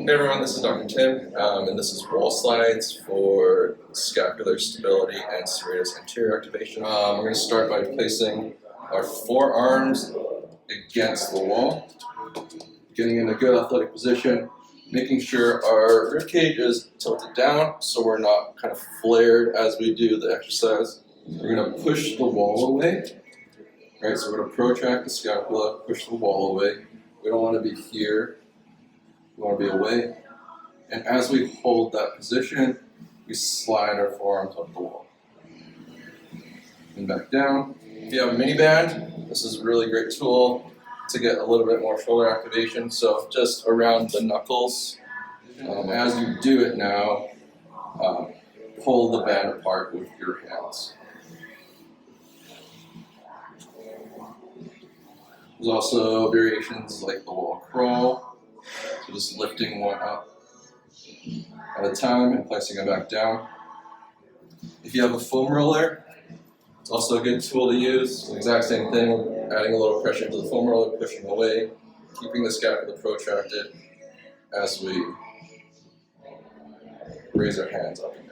Hey everyone, this is Dr. Tim, and this is wall slides for scapular stability and serratus anterior activation. We're going to start by placing our forearms against the wall, getting in a good athletic position, making sure our rib cage is tilted down so we're not kind of flared as we do the exercise. We're going to push the wall away, right? So we're going to protract the scapula, push the wall away. We don't want to be here. We want to be away. And as we hold that position, we slide our forearms up the wall. And back down. If you have a mini band, this is a really great tool to get a little bit more shoulder activation. So just around the knuckles. As you do it now, pull the band apart with your hands. There's also variations like the wall crawl. So just lifting one up at a time and placing it back down. If you have a foam roller, it's also a good tool to use. The exact same thing, adding a little pressure to the foam roller, pushing away, keeping the scapula protracted as we raise our hands up and down.